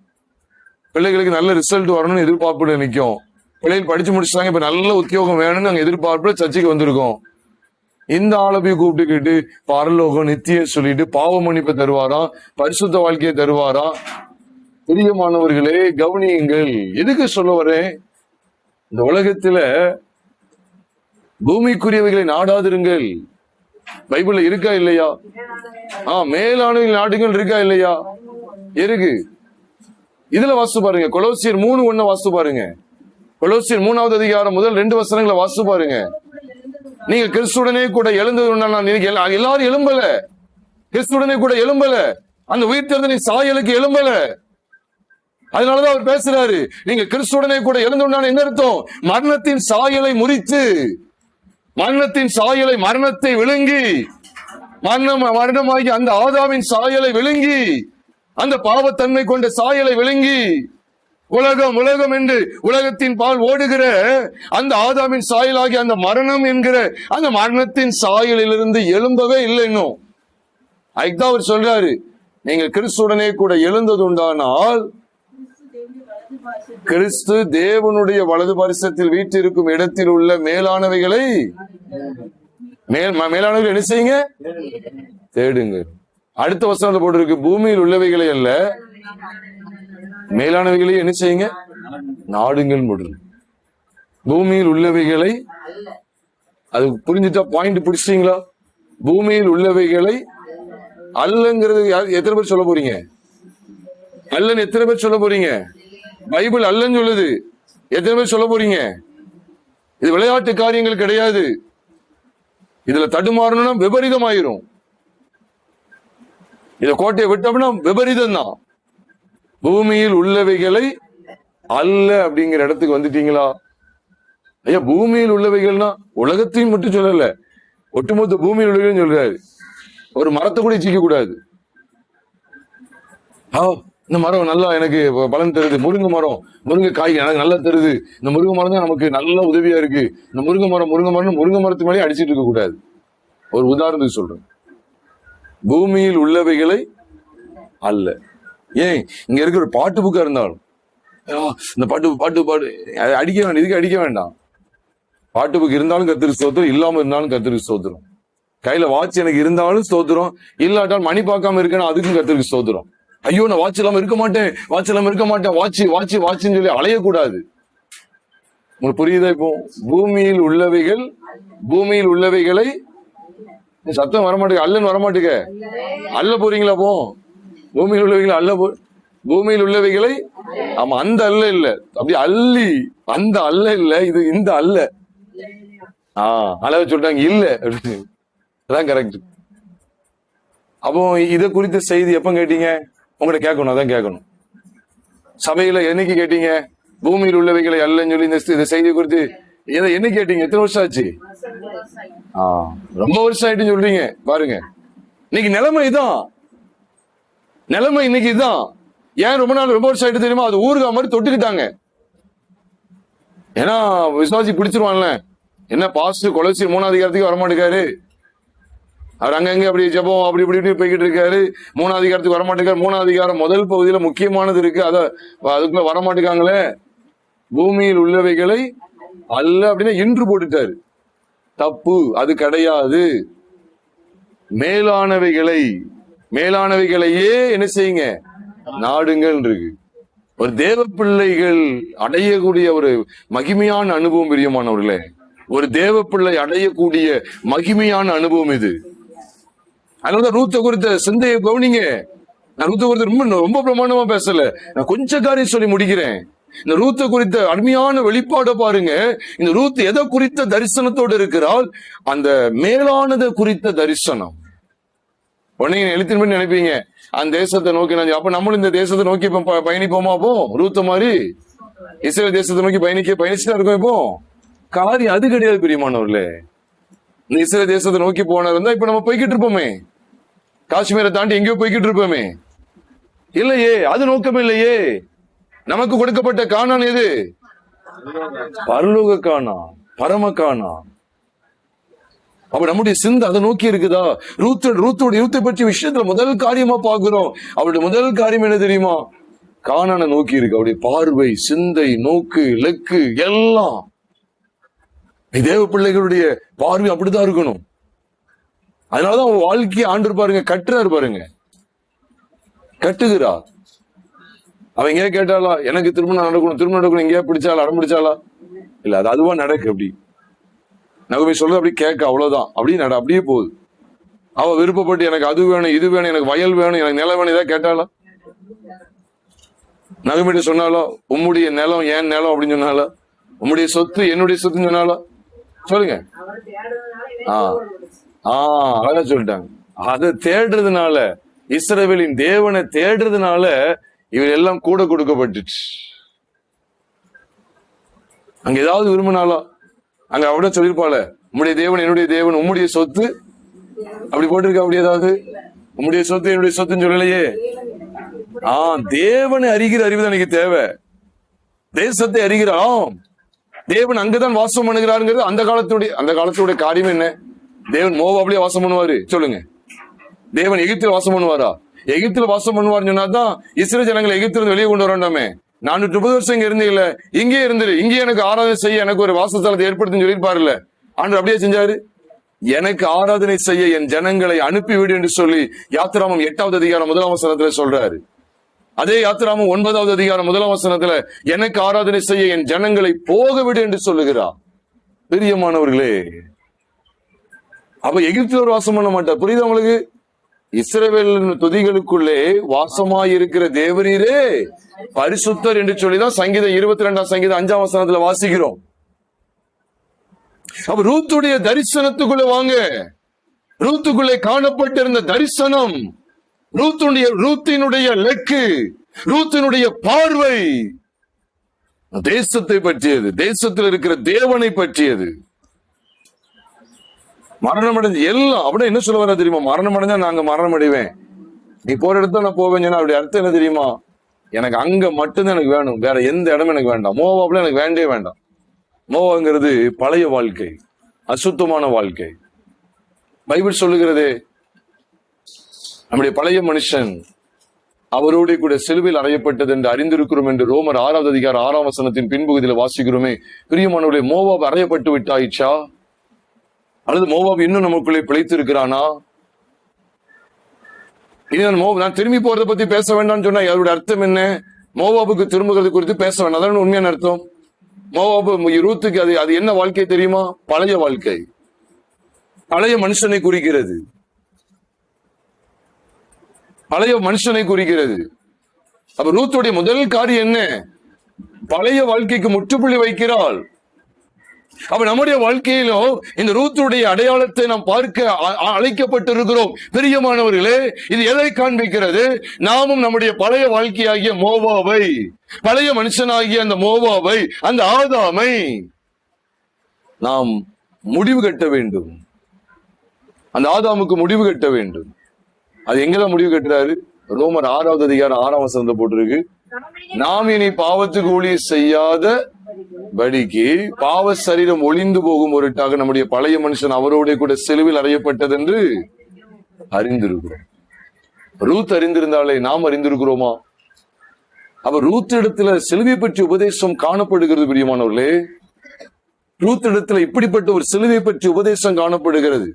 பிள்ளைகளுக்கு நல்ல ரிசல்ட் வரணும்னு எதிர்பார்ப்புல நிற்கும். பிள்ளைகள் படிச்சு முடிச்சுட்டாங்க, இப்ப நல்ல உத்தியோகம் வேணும்னு நாங்க எதிர்பார்ப்புல சர்ச்சைக்கு வந்திருக்கோம். இந்த ஆளை போய் கூப்பிட்டுக்கிட்டு பரலோகம் நித்திய சொல்லிட்டு பாவ மன்னிப்பை தருவாராம், பரிசுத்த வாழ்க்கையை தருவாராம். பிரியமானவர்களே கவனியுங்கள், எதுக்கு சொல்ல வரேன்? இந்த உலகத்துல பூமிக்குரியவைகளை நாடாதிருங்கள். பைபிள்ல இருக்கா இல்லையா? மேலானவைகள் நாடுகள் இருக்கா இல்லையா? இருக்கு. இதுல வாசித்து பாருங்க, கொலோசியர் 3:1 வாசித்து பாருங்க. கொலோசியர் 3வது அதிகாரம் முதல் 2 வசனங்களை வாசித்து பாருங்க. நீங்க கிறிஸ்துடனே கூட எழுந்தது, எல்லாரும் எழும்பல, கிறிஸ்துடனே கூட எழும்பல, அந்த உயிர்த்தெழுந்த சாயலுக்கு எழும்பல. அதனாலதான் அவர் பேசுறாரு, நீங்க கிறிஸ்துடனே கூட எழுந்தோம்னா என்ன அர்த்தம்? மரணத்தின் சாயலை முறித்து, மரணத்தின் சாயலை, மரணத்தை விழுங்கி, மரணமாகி அந்த ஆதாமின் சாயலை விழுங்கி, அந்த பாவத்தன்மை கொண்ட சாயலை விழுங்கி, உலகம் என்று உலகத்தின் பால் ஓடுகிற அந்த ஆதாமின் சாயலாகி அந்த மரணம் என்கிற அந்த மரணத்தின் சாயலிலிருந்து எழும்பவே இல்லை இன்னும். அதுதான் அவர் சொல்றாரு, நீங்க கிறிஸ்துடனே கூட எழுந்தது உண்டானால் கிறிஸ்து தேவனுடைய வலது பரிசத்தில் வீட்டிருக்கும் இடத்தில் உள்ள மேலானவைகளை மேலானவைகள் என்ன செய்யுங்க? தேடுங்க. அடுத்த வசனத்தை போட்டிருக்கு, பூமியில் உள்ளவைகளை அல்ல மேலானவைகளை என்ன செய்யுங்க? நாடுங்கள் முடியும். பூமியில் உள்ளவைகளை, அது புரிஞ்சுட்டா பாயிண்ட் பிடிச்சிட்டீங்களா? பூமியில் உள்ளவைகளை அல்லங்கிறது எத்தனை பேர் சொல்ல போறீங்க? அல்லன்னு எத்தனை பேர் சொல்ல போறீங்க? பைபிள் அல்லன்னு சொல்லுது, எத்தனை பேர் சொல்ல போறீங்க? இது விளையாட்டு காரியங்கள் கிடையாது. இதுல தடுமாறணும்னா விபரீதம் ஆயிரும். இத கோட்டையை விட்டோம்னா விபரீதம் தான். பூமியில் உள்ளவைகளை அல்ல அப்படிங்கிற இடத்துக்கு வந்துட்டீங்களா? ஐயா, பூமியில் உள்ளவைகள்னா உலகத்தையும் மட்டும் சொல்லல, ஒட்டுமொத்த பூமியில் உள்ளவைகள் சொல்றாரு. ஒரு மரத்தை கூட சிக்க கூடாது. இந்த மரம் நல்லா எனக்கு பலன் தருது, முருங்கை மரம், முருங்கை காய் எனக்கு நல்லா தருது, இந்த முருங்கை மரம் தான் நமக்கு நல்ல உதவியா இருக்கு, இந்த முருங்கை மரத்து மேலே அடிச்சிட்டு இருக்க கூடாது. ஒரு உதாரணத்துக்கு சொல்றேன். பூமியில் உள்ளவைகளை அல்ல. ஏன் இங்க இருக்கிற ஒரு பாட்டு புக்கா இருந்தாலும் இந்த பாட்டு அடிக்க வேண்டாம், இதுக்கு அடிக்க வேண்டாம். பாட்டு புக் இருந்தாலும் கர்த்தருக்கு ஸ்தோத்திரம், இல்லாம இருந்தாலும் கர்த்தருக்கு ஸ்தோத்திரம். கையில வாட்ச் எனக்கு இருந்தாலும் ஸ்தோத்திரம், இல்லாட்டாலும் மணி பார்க்காம இருக்கணும், அதுக்கும் கர்த்தருக்கு ஸ்தோத்திரம். ஐயோ, நான் வாட்ச் இல்லாம இருக்க மாட்டேன், வாட்ச்ன்னு சொல்லி அலையக்கூடாது. உங்களுக்கு புரியுதா? இப்போ பூமியில் உள்ளவைகளை சத்தம் வரமாட்டேங்க, அல்லன்னு வரமாட்டேங்க, அல்ல போறீங்களா? போ பூமியில் உள்ளவைகளை அல்ல பூமியில் உள்ளவைகளை, ஆமா, அந்த அல்ல இல்ல, அப்படி அல்லி, அந்த அல்ல இல்ல, இது இந்த அல்ல. அளவு சொல்றாங்க இல்ல அப்படின்னு, அதான் கரெக்ட். அப்போ இதை குறித்த செய்தி எப்ப கேட்டீங்க? உங்கள்கிட்ட கேட்கணும், அதான் கேட்கணும். சபையில என்னைக்கு கேட்டீங்க? பூமியில் உள்ளவைகளை அல்லன்னு சொல்லி இந்த செய்தி குறித்து என்ன கேட்டீங்க? எத்தனை வருஷம் ஆச்சு? ரொம்ப வருஷம் ஆயிட்டு சொல்றீங்க. பாருங்க, இன்னைக்கு நிலைமை இதான், நிலைமை இன்னைக்கு இதுதான். ஏன் ரொம்ப வருஷம் ஆயிட்டு தெரியுமா? அது ஊருகா மாதிரி தொட்டுக்கிட்டாங்க. ஏன்னா விசுவாசி பிடிச்சிருவான்ல. என்ன பாஸ்டர் கொலோசி 3ஆம் அதிகாரத்துக்கு வரமாட்டேங்காரு, அவர் அங்கங்க அப்படி ஜெபம் அப்படி இப்படி போய்கிட்டு இருக்காரு. 3ஆம் அதிகாரத்துக்கு வரமாட்டேங்காரு. 3ஆம் அதிகாரம் முதல் பகுதியில முக்கியமானது இருக்கு, அதுக்குள்ள வரமாட்டேங்காங்களே. பூமியில் உள்ளவைகளை அல்ல அப்படின்னா இன்று போட்டுட்டாரு. தப்பு, அது கிடையாது. மேலானவைகளையே என்ன செய்யுங்க? நாடுங்கள் இருக்கு. ஒரு தேவ பிள்ளைகள் அடையக்கூடிய ஒரு மகிமையான அனுபவம், பிரியமானவர்களே, ஒரு தேவ பிள்ளை அடையக்கூடிய மகிமையான அனுபவம் இது. அதனாலதான் ரூத்தை குறித்த சிந்தையை கவனிங்க. நான் ரூத்தை குறித்த ரொம்ப பிரமாண்டமா பேசல, நான் கொஞ்சம் காரியம் சொல்லி முடிக்கிறேன். இந்த ரூத்தை குறித்த அருமையான வெளிப்பாட பாருங்க. இந்த ரூத் எதை குறித்த தரிசனத்தோடு இருக்கிறாள்? அந்த மேலானதை குறித்த தரிசனம். உடனே எழுத்தின் நினைப்பீங்க, அந்த தேசத்தை நோக்கி அப்ப நம்மளும் இந்த தேசத்தை நோக்கி பயணிப்போமா? அப்போ ரூத்த மாதிரி இஸ்ரேல் தேசத்தை நோக்கி பயணிச்சுட்டா இருக்கும். இப்போ காரியம் அது கிடையாது, பிரியமானவர்களே. இந்த இஸ்ரேல் தேசத்தை நோக்கி போன இருந்தா இப்ப நம்ம போய்கிட்டு இருப்போமே, காஷ்மீரை தாண்டி எங்கேயோ போய்கிட்டு இருப்போமே. இல்லையே, அது நோக்கம் இல்லையே. நமக்கு கொடுக்கப்பட்ட கானான் எது? பரலோக கானான், பரம கானான். அப்ப நம்முடைய சிந்தை அதை நோக்கி இருக்குதா? ரூத்தை பற்றிய விஷயத்துல முதல் காரியமா பாக்குறோம். அவருடைய முதல் காரியம் என்ன தெரியுமா? கானானை நோக்கி இருக்கு. அவருடைய பார்வை, சிந்தை, நோக்கு, லெக்கு எல்லாம் தேவ பிள்ளைகளுடைய பார்வை அப்படிதான் இருக்கணும். அதனாலதான் அவன் வாழ்க்கையை ஆண்டு பாருங்க, கட்டுறாரு பாருங்க, கட்டுகிறா. அவன் எங்கேயா கேட்டாலா எனக்கு திருமணம் நடக்கணும் எங்கேயா பிடிச்சாலா, அடம் பிடிச்சாலா? இல்ல, அது அதுவா நடக்கு. அப்படி நகை சொல்றது அப்படி கேட்க, அவ்வளவுதான். அப்படியே போகுது. அவ விருப்பப்பட்டு எனக்கு அது வேணும், இது வேணும், எனக்கு வயல் வேணும், எனக்கு நிலம் வேணும், இதான் கேட்டாலா? நகைமிட்டு சொன்னாலோ உம்முடைய நிலம் ஏன் நிலம் அப்படின்னு சொன்னாலோ, உம்முடைய சொத்து என்னுடைய சொத்துன்னு சொன்னாலோ? சொல்லுங்க. அழகா சொல்லிட்டாங்க. அதை தேடுறதுனால, இஸ்ரவேலின் தேவனை தேடுறதுனால இவர் எல்லாம் கூட கொடுக்கப்பட்டுச்சு. அங்க ஏதாவது விரும்பினாலோ அங்க அவட சொல்லிருப்பாள, உம்முடைய தேவன் என்னுடைய தேவன், உம்முடைய சொத்து அப்படி போட்டிருக்க. அப்படி ஏதாவது உம்முடைய சொத்து என்னுடைய சொத்துன்னு சொல்லலையே. தேவனை அறிகிற அறிவு தான் எனக்கு தேவை. தேசத்தை அறிகிறான் தேவன், அங்கதான் வாசம் பண்ணுகிறாருங்கிறது அந்த காலத்துடைய காரியம் என்ன? தேவன் மோவாப்லயே வாசம் பண்ணுவாரு? சொல்லுங்க. தேவன் எகிப்தில் வாசம் பண்ணுவாரா? எகிப்தில் வாசம் பண்ணுவார்னு சொன்னாதான் இஸ்ரேல் ஜனங்களை எகிப்திலிருந்து வெளியே கொண்டு வரண்டாமே. 430 வருஷம் இங்க இருந்தீங்கல்ல, இங்கே இருந்துரு, இங்கே எனக்கு ஆராதனை செய்ய எனக்கு ஒரு வாசஸ்தலத்தை ஏற்படுத்துன்னு சொல்லியிருப்பாருல்ல. ஆண்டவர் அப்படியே செஞ்சாரு. எனக்கு ஆராதனை செய்ய என் ஜனங்களை அனுப்பிவிடு என்று சொல்லி யாத்திராமம் 8ஆவது அதிகாரம் 1ஆம் வசனத்துல சொல்றாரு. அதே யாத்திராமம் 9வது அதிகாரம் 1ஆம் வசனத்துல எனக்கு ஆராதனை செய்ய என் ஜனங்களை போகவிடு என்று சொல்லுகிறார். பிரியமானவர்களே, அப்ப எகிப்தில் ஒரு வாசம் பண்ண மாட்டார். புரியுது உங்களுக்கு? இஸ்ரவேல் துதிகளுக்குள்ளே வாசமாயிருக்கிற தேவரீரே பரிசுத்தர் என்று சொல்லிதான் சங்கீதம் 22ஆம் சங்கீதம் 5ஆம் வசனத்துல வாசிக்கிறோம். அப்ப ரூத்துடைய தரிசனத்துக்குள்ள வாங்க. ரூத்துக்குள்ளே காணப்பட்டிருந்த தரிசனம், ரூத்தினுடைய லெக்கு, ரூத்தினுடைய பார்வை தேசத்தை பற்றியது, தேசத்தில் இருக்கிற தேவனை பற்றியது. மரணம் அடைஞ்சு எல்லாம் அப்படின்னா என்ன சொல்ல வர தெரியுமா? மரணம் அடைஞ்சா நாங்க மரணம் அடைவேன், நீ போற இடத்துல நான் போவேன். அப்படி அர்த்தம் என்ன தெரியுமா? எனக்கு அங்க மட்டும்தான் எனக்கு வேணும், வேற எந்த இடமும் எனக்கு வேண்டாம். மோவாப்ல எனக்கு வேண்டே வேண்டாம். மோவாங்கிறது பழைய வாழ்க்கை, அசுத்தமான வாழ்க்கை. பைபிள் சொல்லுகிறது நம்முடைய பழைய மனுஷன் அவரோட கூட சிலுவையில் அறையப்பட்டது என்று அறிந்திருக்கிறோம் என்று ரோமர் 6வது அதிகாரம் 6ஆம் வசனத்தின் பின்பகுதியில் வாசிக்கிறோமே. பிரியமானவர்களே, மோவாப் அறையப்பட்டு விட்டாயிச்சா? அல்லது மோவாப் இன்னும் நமக்குள்ளே பிழைத்து இருக்கிறானா? நான் திரும்பி போறதை பத்தி பேச வேண்டாம்னு சொன்னா அதோட அர்த்தம் என்ன? மோவாபுக்கு திரும்புகிறது குறித்து பேச வேண்டாம், அதான் உண்மையான அர்த்தம். மோவாபு ரூத்துக்கு அது என்ன வாழ்க்கை தெரியுமா? பழைய வாழ்க்கை, பழைய மனுஷனை குறிக்கிறது, பழைய மனுஷனை குறிக்கிறது. அப்ப ரூத்துடைய முதல் காரியம் என்ன? பழைய வாழ்க்கைக்கு முற்றுப்புள்ளி வைக்கிறாள். அப்ப நம்முடைய வாழ்க்கையிலும் இந்த ரூத்துடைய அடையாளத்தை நாம் பார்க்க அழைக்கப்பட்டிருக்கிறோம். பிரியமானவர்களே, இது எதை காண்பிக்கிறது? நாமும் நம்முடைய பழைய வாழ்க்கையாகிய மோவாவை, பழைய மனுஷனாகிய அந்த மோவாவை, அந்த ஆதாமை நாம் முடிவு கட்ட வேண்டும். அந்த ஆதாமுக்கு முடிவு கட்ட வேண்டும். அது எங்கதான் முடிவு கட்டுறாரு? ரோமர் 6வது அதிகாரம் 6ஆம் வசனத்தை போட்டிருக்கு. நாம் இனி பாவத்துக்கு ஊழியம் செய்யாத படிக்கு பாவ சரீரம் ஒளிந்து போகும் பொருட்டாக நம்முடைய பழைய மனுஷன் அவரோட கூட சிலுவில் அறையப்பட்டது என்று அறிந்திருக்கிறோம். ரூத் அறிந்திருந்தாலே நாம் அறிந்திருக்கிறோமா? அப்ப ரூத் இடத்துல சிலுவை பற்றிய உபதேசம் காணப்படுகிறது. பிரியமானவர்களே, ரூத் இடத்துல இப்படிப்பட்ட ஒரு சிலுவை பற்றிய உபதேசம் காணப்படுகிறது.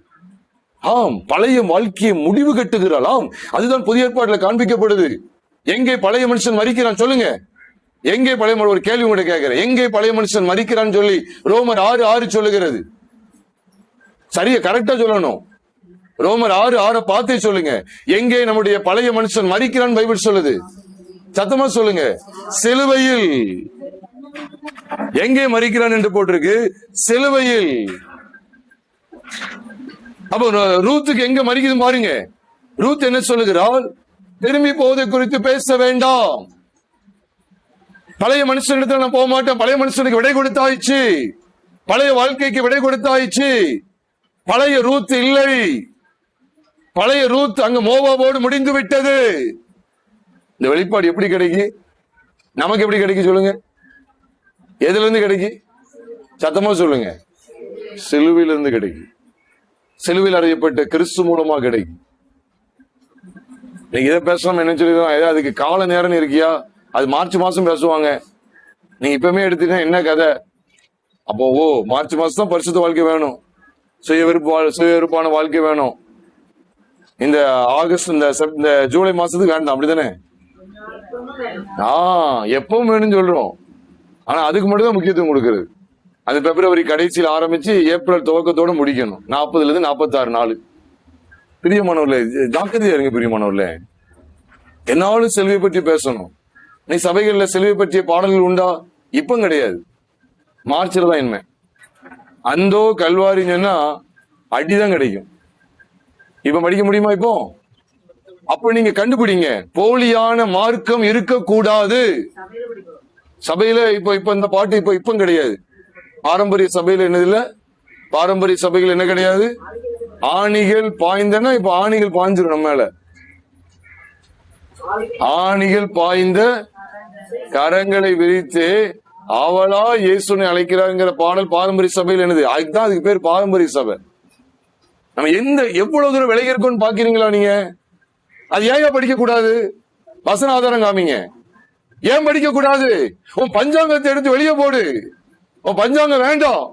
பழைய வாழ்க்கையை முடிவு கட்டுகிறாள். அதுதான் புதிய ஏற்பாட்டில் காண்பிக்கப்படுது. எங்கே பழைய மனுஷன் மரிக்கிறான் சொல்லுங்க? எங்கே பழைய ஒரு கேள்வி கூட கேட்கிறேன், எங்கே பழைய மனுஷன் மரிக்கிறான்னு சொல்லி ரோமர் 6:6 சொல்லுகிறது. சரியா, கரெக்டா சொல்லணும். ரோமர் 6:6 பார்த்தே சொல்லுங்க. எங்கே நம்முடைய பழைய மனுஷன் மரிக்கிறான் பைபிள் சொல்லுது? சத்தமா சொல்லுங்க. சிலுவையில். எங்கே மரிக்கிறான் என்று போட்டிருக்கு? சிலுவையில். அப்போ ரூத்துக்கு எங்க மரிக்குது பாருங்க. ரூத் என்ன சொல்லுகிறாள்? திரும்பி போவதை குறித்து பேச வேண்டாம், பழைய மனுஷனிடத்துல நான் போக மாட்டேன். பழைய மனுஷனுக்கு விடை கொடுத்தாயிச்சு, பழைய வாழ்க்கைக்கு விடை கொடுத்தாயிச்சு. பழைய ரூத் இல்லை, பழைய ரூத் அங்க மோவாபோடு முடிந்து விட்டது. இந்த வெளிப்பாடு எப்படி கிடைக்கும்? நமக்கு எப்படி கிடைக்கும் சொல்லுங்க? எதுல இருந்து கிடைக்கும்? சத்தமா சொல்லுங்க. சிலுவையிலிருந்து கிடைக்கும். சிலுவையில் அறையப்பட்ட கிறிஸ்து மூலமா கிடைக்கும். நீங்க இதை பேசணும் என்ன சொல்லிருக்கோம்? அதுக்கு கால நேரம் இருக்கியா? அது மார்ச் மாசம் பேசுவாங்க. நீங்க இப்பவுமே எடுத்தீங்கன்னா என்ன கதை? அப்போ மார்ச் மாசம் தான் பரிசுத்த வாழ்க்கை வேணும், சுய விருப்பான வாழ்க்கை வேணும். இந்த ஆகஸ்ட் இந்த ஜூலை மாசத்துக்கு வேண்டாம், அப்படித்தானே? எப்பவும் வேணும்னு சொல்றோம். ஆனா அதுக்கு மட்டும் தான் முக்கியத்துவம் கொடுக்கறது. அது பிப்ரவரி கடைசியில் ஆரம்பிச்சு ஏப்ரல் துவக்கத்தோட முடிக்கணும். 40 இருந்து 46 நாள். பிரியமானவர்களே, ஜாக்கிரதையா இருங்க. பிரியமானவர்களே, என்னாலும் செல்வியை பற்றி பேசணும். நீ சபைகள்ல செல்வியை பற்றிய பாடல்கள் உண்டா? இப்ப கிடையாது, மார்ச்ல தான். என்ன அந்தோ கல்வாரின்னா அடிதான் கிடைக்கும். இப்ப படிக்க முடியுமா? இப்போ அப்ப நீங்க கண்டுபிடிங்க. போலியான மார்க்கம் இருக்கக்கூடாது சபையில. இப்ப இந்த பாட்டு இப்ப கிடையாது. பாரம்பரிய சபையில என்னது இல்ல? பாரம்பரிய சபைகள் என்ன கிடையாது? ஆணிகள் பாய்ந்தனா இப்ப ஆணிகள் பாய்ஞ்சிரும் நம்ம மேல. ஆணிகள் பாய்ந்த கரங்களை விரித்து அவளா இயேசுனை அழைக்கிறாங்கிற பாடல் பாரம்பரிய சபையில் என்னது? அதுதான் அதுக்கு பேர் பாரம்பரிய சபை. நம்ம எவ்வளவு தூரம் விலகி இருக்கோம்னு பாக்கிறீங்களா நீங்க? அது ஏன் படிக்க கூடாது? வசன ஆதாரம் காமிங்க. ஏன் படிக்க கூடாது? உன் பஞ்சாங்கத்தை எடுத்து வெளியே போடு. உன் பஞ்சாங்கம் வேண்டாம்,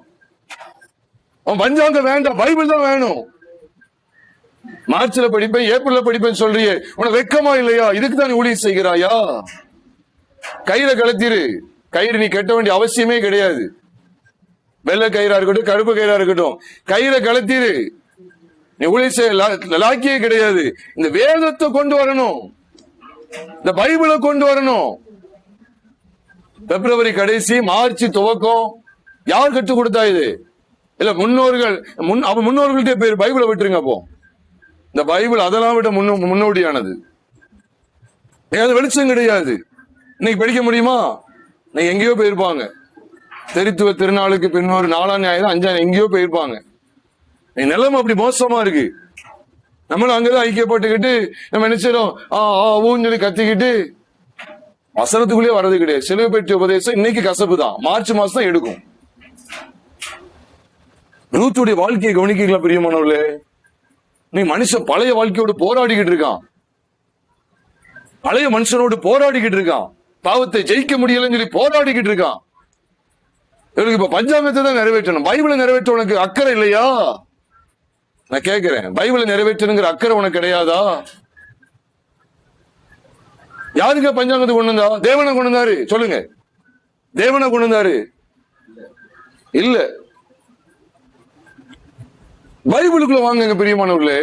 உன் பஞ்சாங்கம் வேண்டாம், பைபிள் தான் வேணும். மார்ச்ல படிப்பேன், ஏப்ரல்ல படிப்பேன் சொல்றியே, உனக்கு வெக்கமா இல்லையா? இதுக்கு தான் நீ ஊழியம் செய்கிறாயா? கயிறை கலத்திரு. கயிறு நீ கட்ட வேண்டிய அவசியமே கிடையாது. வெள்ளை கயிறா இருக்கட்டும், கருப்பு கயிறா இருக்கட்டும், கயிறை கலத்திரு. நீ ஊழியம் செய்ய லாக்கியே கிடையாது. இந்த வேதத்தை கொண்டு வரணும், இந்த பைபிளை கொண்டு வரணும். பிப்ரவரி கடைசி, மார்ச் துவக்கம். யார் கற்றுக் கொடுத்தா இது? இல்ல முன்னோர்கள். முன்னோர்கள்ட்டே பேர் பைபிளை விட்டுருங்க. அப்போ இந்த பைபிள் அதெல்லாம் விட முன்னோடியானது. வெளிச்சம் கிடையாது. இன்னைக்கு படிக்க முடியுமா? நீங்க எங்கேயோ போயிருப்பாங்க. தெரித்துவ திருநாளுக்கு பின்னொரு 4ஆம் ஞாயிறு 5ஆம் எங்கேயோ போயிருப்பாங்க. நிலைமை அப்படி மோசமா இருக்கு. நம்மளும் அங்கதான் ஐக்கியப்பட்டுக்கிட்டு நம்ம நினைச்சிடும் ஊன்னு சொல்லி கத்திக்கிட்டு வசனத்துக்குள்ளேயே வர்றது கிடையாது. சிலுவை பெற்ற உபதேசம் இன்னைக்கு கசப்பு தான். மார்ச் மாசம் தான் எடுக்கும். ரூத்துடைய வாழ்க்கையை கவனிக்கலாம் பிரியமானவர்களே. நீ மனுஷன் பழைய வாழ்க்கையோடு போராடிக்கிட்டு இருக்கான். பழைய மனுஷனோடு போராடிக்கிட்டு இருக்கான். பாவத்தை ஜெயிக்க முடியலன்னு சொல்லி போராடிக்கிட்டு இருக்கான். இவருக்கு இப்ப பஞ்சாங்கத்தை தான் நிறைவேற்றணும். பைபிளை நிறைவேற்ற உனக்கு அக்கறை இல்லையா? நான் கேட்கிறேன், பைபிளை நிறைவேற்றணுங்கிற அக்கறை உனக்கு கிடையாதா? யாருங்க பஞ்சாங்கத்தை கொண்டு வந்தா? தேவனை கொண்டு வந்தாரு. சொல்லுங்க, தேவனை கொண்டு வந்தாரு? இல்ல. பைபிளுக்குள்ள வாங்க பிரியமானவர்களே.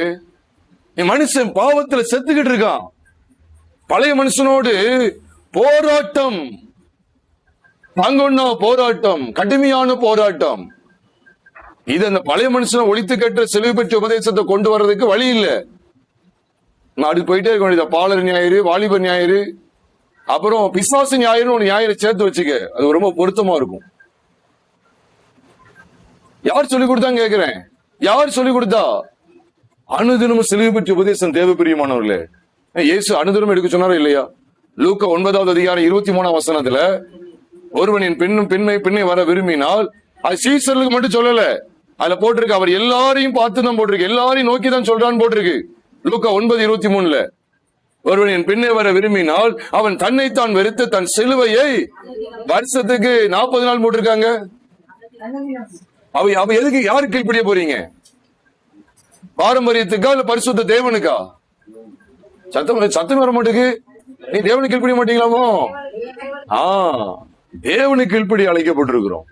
மனுஷன் பாவத்துல செத்துக்கிட்டு இருக்கான். பழைய மனுஷனோடு போராட்டம், தாங்கொன்னா போராட்டம், கடுமையான போராட்டம். இது அந்த பழைய மனுஷனை ஒழித்து கட்டுற சிலுவை பெற்ற உபதேசத்தை கொண்டு வர்றதுக்கு வழி இல்லை. அடுத்து போயிட்டே இருக்க வேண்டியது. பாலர் ஞாயிறு, வாலிபர் ஞாயிறு, அப்புறம் பிசாசு ஞாயிறு ஒரு ஞாயிறு சேர்த்து வச்சுக்க. அது ரொம்ப பொருத்தமா இருக்கும். யார் சொல்லிக் கொடுத்தாங்க கேட்கிறேன்? யார் சொல்லிக் கொடுத்தா? அனுதினமும் சிலுவை பெற்ற உபதேசம் தேவை பிரியமானவர்களே. இயேசு அனுதினம் எடுக்க சொன்னாரா இல்லையா? லூக்கா 9வது அதிகாரம் 23ஆம் வசனத்துல, ஒருவனின் பெண்ணை வர விரும்பினால், அது சீசர்களுக்கு மட்டும் சொல்லல, அதுல போட்டிருக்கு அவர் எல்லாரையும் பார்த்து தான் போட்டிருக்கு, எல்லாரையும் நோக்கி தான் சொல்றான்னு போட்டிருக்கு. லூக்கா 9:23ல, ஒருவன் என் பின்னே வர விரும்பினால் அவன் தன்னைத்தான் வெறுத்து தன் சிலுவையை, வருஷத்துக்கு 40 நாள் போட்டிருக்காங்க. அவ எதுக்கு யாருக்கு கீழ்ப்படிய போறீங்க? பாரம்பரியத்துக்கா இல்ல பரிசுத்த தேவனுக்கா? சத்தம் வர மாட்டேங்குது. நீ தேவனுக்கு கீழ்ப்படிய மாட்டீங்களாமோ? தேவனுக்கு கீழ்ப்படி அழைக்கப்பட்டிருக்கிறோம்.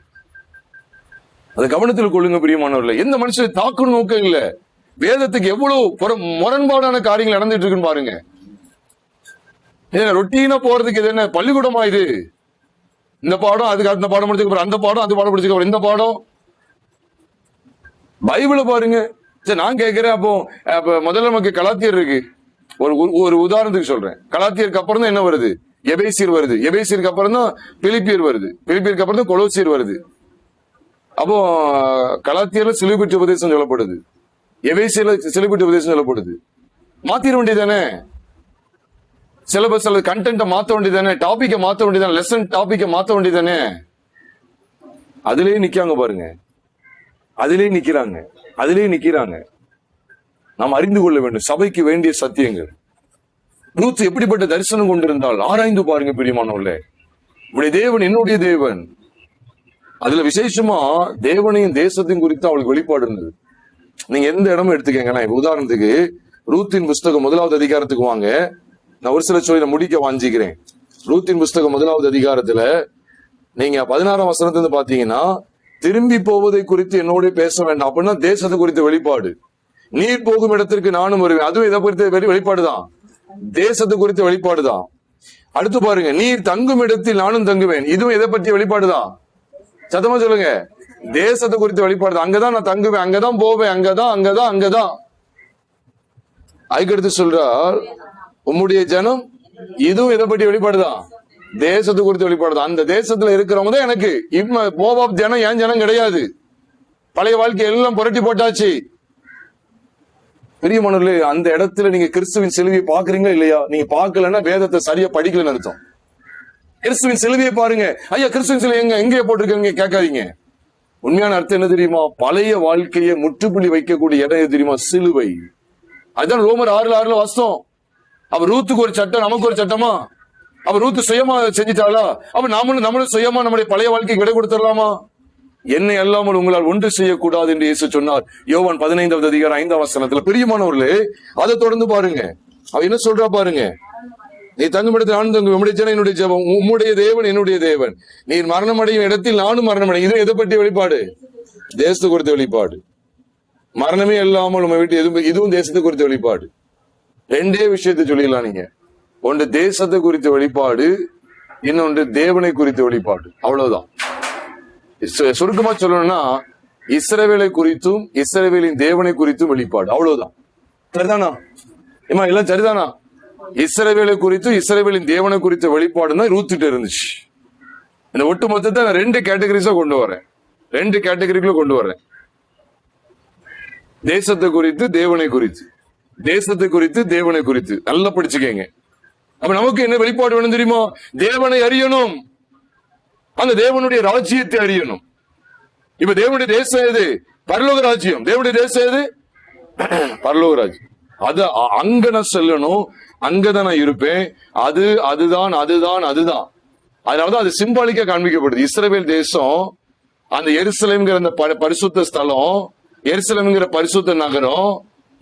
அது கவனத்தில் கொள்ளுங்க பிரியமானவர்களே. எந்த மனுஷனை தாக்கணும் நோக்கம் இல்ல. வேதத்துக்கு எவ்வளவு முரண்பாடான காரியங்கள் நடந்துட்டு இருக்குன்னு பாருங்க. ரொட்டீனா போறதுக்கு இது என்ன பள்ளிக்கூடமா? இது இந்த பாடம், அதுக்கு அந்த பாடம் முடிச்சுக்க, அந்த பாடம் அந்த பாடம் முடிச்சுக்க, இந்த பாடம். பைபிளை பாருங்க. சரி, நான் கேட்கிறேன், அப்போ முதல்ல நமக்கு கலாத்தியர் இருக்கு. ஒரு உதாரணத்துக்கு சொல்றேன். கலாத்தியருக்கு அப்புறம் தான் என்ன வருது? எபேசியர் வருது. எபேசியருக்கு அப்புறம் தான் பிலிப்பியர் வருது. பிலிப்பியருக்கு அப்புறம் தான் கொலோசியர் வருது. அப்போ கலாத்தியர்ல சிலுவை பெற்ற உபதேசம் சொல்லப்படுது, எபேசியர்ல சிலுவை பெற்ற உபதேசம் சொல்லப்படுது. மாத்திர வேண்டியதானே? சிலபஸ் அல்லது கண்டென்ட்டை மாத்த வேண்டியதானே? டாபிக்கை மாத்த வேண்டியதானே? லெசன் டாபிக்கை மாத்த வேண்டியதானே? அதுலயே நிக்காங்க பாருங்க. அதிலே நிக்கிறாங்க. நாம் அறிந்து கொள்ள வேண்டும் சபைக்கு வேண்டிய சத்தியங்கள். ரூத் எப்படிப்பட்ட தரிசனம் கொண்டிருந்தால் ஆராய்ந்து பாருங்க பிரியமானவர்களே. உடைய தேவன் என்னுடைய தேவன். அதுல விசேஷமா தேவனையும் தேசத்தையும் குறித்து அவளுக்கு வெளிப்பாடு இருந்தது. நீங்க எந்த இடமும் எடுத்துக்கங்க. உதாரணத்துக்கு ரூத்தின் புஸ்தகம் 1வது அதிகாரத்துக்கு வாங்க. நான் ஒரு சில சொல்லி முடிக்க வாஞ்சிக்கிறேன். ரூத்தின் புஸ்தகம் 1வது அதிகாரத்துல நீங்க 16ஆம் வசனத்துல பாத்தீங்கன்னா, திரும்பி போவதை குறித்து என்னோட பேச வேண்டாம் அப்படின்னா தேசத்தை குறித்த வெளிப்பாடு. நீர் போகும் இடத்திற்கு நானும் வருவேன், அதுவும் இதை குறித்த வெளிப்பாடுதான், தேசத்தை குறித்த வெளிப்பாடுதான். அடுத்து பாருங்க, நீர் தங்கும் இடத்தில் நானும் தங்குவேன், இதுவும் எதை பற்றிய வெளிப்பாடுதான். சத்தமா சொல்லுங்க, தேசத்தை குறித்த வெளிப்பாடு. அங்கதான் நான் தங்குவேன், அங்கதான் போவேன், அங்கதான். அதுக்கடுத்து சொல்றார், உம்முடைய ஜனம், இதுவும் எதை பற்றிய வெளிப்பாடுதான், தேசத்தை குறித்த வெளிப்பாடுதான். அந்த தேசத்துல இருக்கிறவங்க தான் எனக்கு. இப்ப மோவாப் ஜனம் ஏன் ஜனம் கிடையாது. பழைய வாழ்க்கை எல்லாம் புரட்டி போட்டாச்சு. பிரியமானவர்களே, அந்த இடத்துல நீங்க கிறிஸ்துவின் சிலுவையை பாக்குறீங்களா இல்லையா? நீங்க பாக்கலன்னா வேதத்தை சரியா படிக்கலன்னு அர்த்தம். கிறிஸ்துவின் சிலுவையை பாருங்க. ஐயா, கிறிஸ்துவின் சிலுவை எங்க போட்டிருக்கீங்க கேட்காதீங்க. உண்மையான அர்த்தம் என்ன தெரியுமா? பழைய வாழ்க்கையை முற்றுப்புள்ளி வைக்கக்கூடிய இடம் எது தெரியுமா? சிலுவை. அதுதான் ரோமர் 6:6 வாஸ்தவம். அப்ப ரூத்துக்கு ஒரு சட்டம், நமக்கு ஒரு சட்டமா? அப்ப ரூத்து சுயமா செஞ்சுட்டாளா? அப்ப நம்மளும் சுயமா நம்முடைய பழைய வாழ்க்கைக்கு விடை கொடுத்துடலாமா? என்னை அல்லாமல் உங்களால் ஒன்று செய்யக்கூடாது என்று இயேசு சொன்னார். யோவான் 15வது அதிகாரம் 5ஆம் வசனத்துல. பிரியமானவர்களே, அதை தொடர்ந்து பாருங்க. அவ என்ன சொல்றா பாருங்க. நீ தங்குமிடத்தில் நான் தங்கும், உம்முடைய ஜனம் என்னுடைய ஜெபம், உம்முடைய தேவன் என்னுடைய தேவன், நீர் மரணமடையும் இடத்தில் நானும் மரணமடையும். இது எதை பற்றிய வெளிப்பாடு? தேசத்தை குறித்த வெளிப்பாடு. மரணமே இல்லாமல் உண்மை விட்டு இதுவும் தேசத்தை குறித்த வெளிப்பாடு. ரெண்டே விஷயத்தை சொல்லிடலாம் நீங்க. ஒன்று தேசத்தை குறித்த வெளிப்பாடு, இன்னொன்று தேவனை குறித்த வெளிப்பாடு. அவ்வளவுதான். சுருக்கமா சொல்லணும்னா இஸ்ரவேலை குறித்தும் இஸ்ரவேலின் தேவனை குறித்தும் வெளிப்பாடு. அவ்வளவுதான். சரிதானா? ஏமா எல்லாம் சரிதானா? இஸ்ரவேலை குறித்து இஸ்ரவேலின் தேவனை குறித்த வெளிப்பாடுன்னா ரூத்துட்டு இருந்துச்சு. இந்த ஒட்டு மொத்தத்தை நான் 2 கேட்டகரிஸா கொண்டு வரேன். 2 கேட்டகரிக்குள்ள கொண்டு வரேன். தேசத்தை குறித்து தேவனை குறித்து, தேசத்தை குறித்து தேவனை குறித்து. நல்லா படிச்சுக்கங்க. அப்ப நமக்கு என்ன வெளிப்பாடு வேணும் தெரியுமா? தேவனை அறியணும், அந்த தேவனுடைய ராஜ்யத்தை அறியணும். இப்ப தேவனுடைய தேசம் எது? பரலோக ராஜ்யம். தேவனுடைய தேசம் எது? பரலோக ராஜ்யம். அது அங்க நான் செல்லணும், அங்கதான் நான் இருப்பேன். அதுதான். அதனாலதான் அது சிம்பாலிக்கா காண்பிக்கப்படுது. இஸ்ரவேல் தேசம், அந்த எருசலேம்ங்கிற அந்த பரிசுத்த ஸ்தலம், எருசலேம்ங்கிற பரிசுத்த நகரம்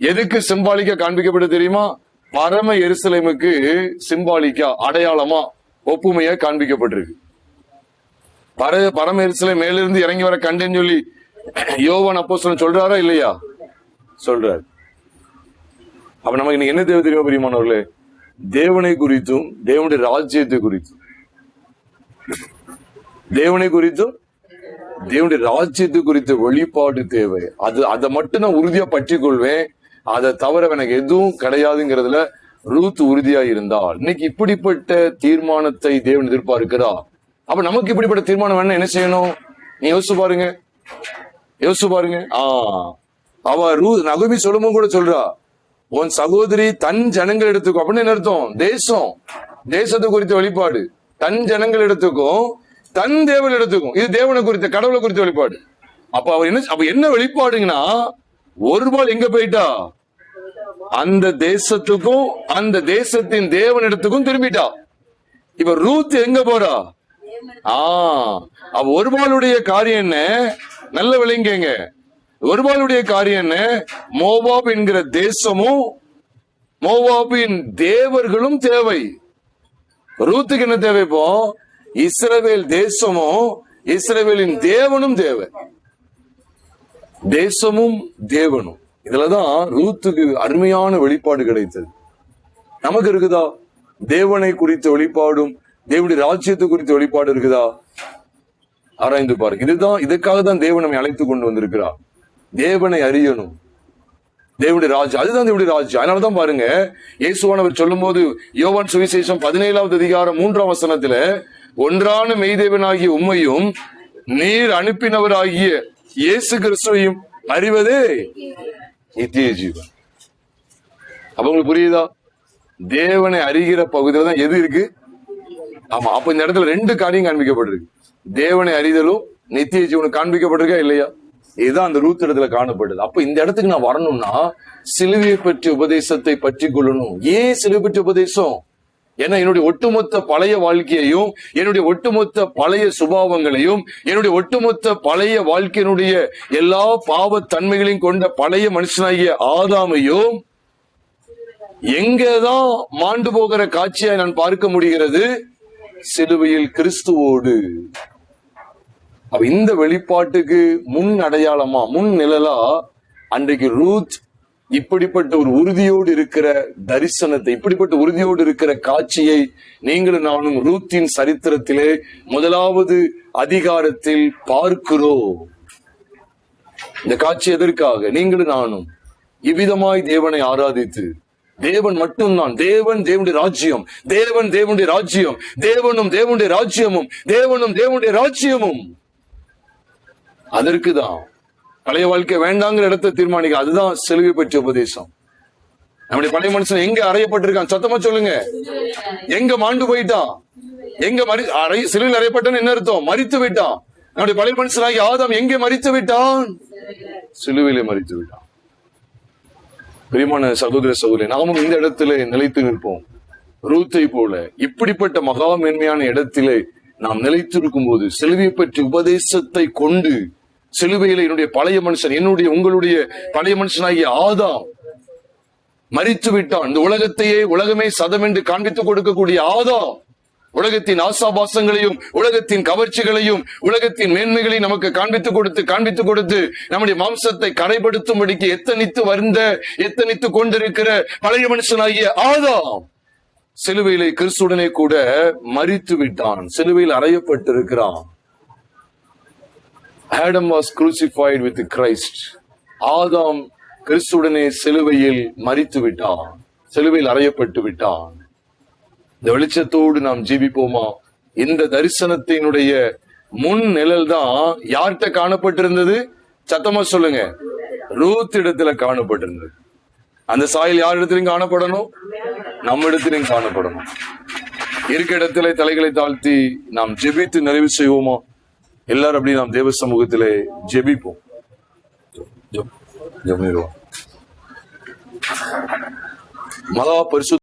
எதுக்கு சிம்பாலிக்கா காண்பிக்கப்படுது தெரியுமா? பரம எருசலேமுக்கு சிம்பாலிக்கா, அடையாளமா, ஒப்புமையா காண்பிக்கப்பட்டிருக்கு. பரம எருசலேம் மேலிருந்து இறங்கி வர கண்டேன்னு சொல்லி யோவான் அப்போஸ்தலன் சொல்றாரா இல்லையா? சொல்றாரு. அப்ப நமக்கு இன்னைக்கு என்ன தேவை தெரியுமா பிரியமானவர்களே? தேவனை குறித்தும் தேவனுடைய ராஜ்யத்தை குறித்தும், தேவனை குறித்தும் தேவனுடைய ராஜ்யத்தை குறித்த வெளிப்பாடு தேவை. அதை மட்டும் நான் உறுதியா பற்றிக் கொள்வேன். அதை தவிர எனக்கு எதுவும் கிடையாதுங்கிறதுல ரூத் உறுதியா இருந்தால், இன்னைக்கு இப்படிப்பட்ட தீர்மானத்தை தேவன் எதிர்பார்க்கிறார். அப்ப நமக்கு இப்படிப்பட்ட தீர்மானம் வேணா என்ன செய்யணும்? நீ யோசிச்சு பாருங்க. அவ நகோமி சொல்லும்போது கூட சொல்றா, உன் சகோதரி தன் ஜனங்கள் எடுத்துக்கும். அப்படின்னு என்ன அர்த்தம்? தேசத்தை குறித்த வெளிப்பாடு. தன் ஜனங்கள் எடுத்துக்கும், தன் தேவன் எடுத்துக்கும். இது தேவனை குறித்த, கடவுளை குறித்த வெளிப்பாடு. அப்ப என்ன வெளிப்பாடுங்கன்னா, ஒரு பால் எங்க போயிட்டா? அந்த தேசத்துக்கும் அந்த தேசத்தின் தேவன் இடத்துக்கும் திரும்பிட்டா. இப்ப ரூத் எங்க போறா? ஒரு பாலுடைய காரியம் என்ன? நல்ல விளங்கிங்க. ஒரு பாலுடைய காரியம் என்ன? மோவாப் என்கிற தேசமும் மோவாபின் தேவர்களும் தேவை. ரூத்துக்கு என்ன தேவை? இப்போ இஸ்ரவேல் தேசமும் இஸ்ரவேலின் தேவனும் தேவை. தேசமும் தேவனும். இதுலதான் ரூத்துக்கு அருமையான வெளிப்பாடு கிடைத்தது. நமக்கு இருக்குதா? தேவனை குறித்த வெளிப்பாடும் தேவனுடைய ராஜ்யத்தை குறித்த வெளிப்பாடு இருக்குதா? ஆராய்ந்து பாருங்க. இதுக்காக தான் தேவன் நம்மை அழைத்து கொண்டு வந்திருக்கிறார். தேவனை அறியணும், தேவனுடைய ராஜ்யம். அதுதான் தேவனுடைய ராஜ்யம். அதனாலதான் பாருங்க, இயேசுவானவர் சொல்லும் போது யோவான் சுவிசேஷம் 17வது அதிகாரம் 3ஆம் வசனத்துல, ஒன்றான மெய்தேவனாகிய உம்மையும் நீர் அனுப்பினவராகிய இயேசு கிறிஸ்துவையும் அறிவதே நித்திய ஜீவன். அப்ப உங்களுக்கு புரியுதா? தேவனை அறிகிற பகுதியில தான் எது இருக்கு? ஆமா. அப்ப இந்த இடத்துல 2 காரியம் காண்பிக்கப்பட்டிருக்கு. தேவனை அறிதலும் நித்திய ஜீவனும் காண்பிக்கப்பட்டிருக்கா இல்லையா? இதுதான் அந்த ரூத் இடத்துல காணப்படுது. அப்ப இந்த இடத்துக்கு நான் வரணும்னா சிலுவையை பற்றிய உபதேசத்தை பற்றி கொள்ளணும். ஏன் சிலுவை பற்றிய உபதேசம்? ஏன்னா என்னுடைய ஒட்டுமொத்த பழைய வாழ்க்கையையும், என்னுடைய ஒட்டுமொத்த பழைய சுபாவங்களையும், என்னுடைய ஒட்டுமொத்த பழைய வாழ்க்கையினுடைய எல்லா பாவத்தன்மைகளையும் கொண்ட பழைய மனுஷனாகிய ஆதாமையும் எங்கதான் மாண்டு போகிற காட்சியாய் நான் பார்க்க முடிகிறது? சிலுவையில் கிறிஸ்துவோடு. இந்த வெளிப்பாட்டுக்கு முன் அடையாளமா, முன் நிழலா அன்றைக்கு ரூத் இப்படிப்பட்ட ஒரு உறுதியோடு இருக்கிற தரிசனத்தை, இப்படிப்பட்ட உறுதியோடு இருக்கிற காட்சியை நீங்களும் நானும் ரூத்தின் சரித்திரத்திலே 1வது அதிகாரத்தில் பார்க்கிறோம். இந்த காட்சி எதற்காக? நீங்களும் நானும் இவ்விதமாய் தேவனை ஆராதித்து, தேவன் மட்டும்தான், தேவன் தேவனுடைய ராஜ்யம், தேவன் தேவனுடைய ராஜ்யம், தேவனும் தேவனுடைய ராஜ்யமும், தேவனும் தேவனுடைய ராஜ்யமும். அதற்குதான் பழைய வாழ்க்கை வேண்டாங்கிற இடத்தை தீர்மானிக்க. அதுதான் சிலுவை பற்றிய உபதேசம். நம்முடைய பழைய மனுஷன் எங்க அறையப்பட்டிருக்கான்? சத்தமா சொல்லுங்க. எங்க மாண்டு போயிட்டான்? எங்க சிலுவையில் அறையப்பட்டான்னு என்ன அர்த்தம்? மரித்து விட்டான். நம்முடைய பழைய மனுஷனாகி ஆதாம் எங்கே மரித்து விட்டான்? சிலுவையிலே மரித்து விட்டான். பிரியமான சகோதர சகோதரி, நாமும் இந்த இடத்திலே நிலைத்து நிற்போம். ரூத்தை போல இப்படிப்பட்ட மகா மேன்மையான இடத்திலே நாம் நிலைத்திருக்கும் போது, சிலுவை பற்றி உபதேசத்தை கொண்டு, சிலுவையில என்னுடைய பழைய மனுஷன், என்னுடைய உங்களுடைய பழைய மனுஷனாகிய ஆதாம் மரித்து விட்டான். இந்த உலகமே சதம் என்று காண்பித்துக் கொடுக்கக்கூடிய ஆதாம் உலகத்தின் ஆசாபாசங்களையும் உலகத்தின் கவர்ச்சிகளையும் உலகத்தின் மேன்மைகளையும் நமக்கு காண்பித்துக் கொடுத்து நம்முடைய மாம்சத்தை கரைப்படுத்தும்படிக்கு எத்தனித்து கொண்டிருக்கிற பழைய மனுஷனாகிய ஆதாம் சிலுவையிலே கிறிஸ்துடனே கூட மரித்து விட்டான், சிலுவையில் அறையப்பட்டிருக்கிறான். Adam was crucified with Christ. ஆதாம் கிறிஸ்துடனே சிலுவையில் மரித்து விட்டான், சிலுவையில் அறையப்பட்டு விட்டான். இந்த வெளிச்சத்தோடு நாம் ஜீவிப்போமா? இந்த தரிசனத்தினுடைய முன் நிழல் தான் யார்கிட்ட காணப்பட்டிருந்தது? சத்தமா சொல்லுங்க. ரூத் இடத்துல காணப்பட்டிருந்தது. அந்த சாயல் யார் இடத்திலும் காணப்படணும்? நம்ம இடத்திலும் காணப்படணும். இருக்க இடத்திலே தலைகளை தாழ்த்தி நாம் ஜெபித்து நிறைவு செய்வோமா? எல்லாரும் அப்படி நாம் தேவ சமூகத்திலே ஜெபிப்போம். மகா பரிசு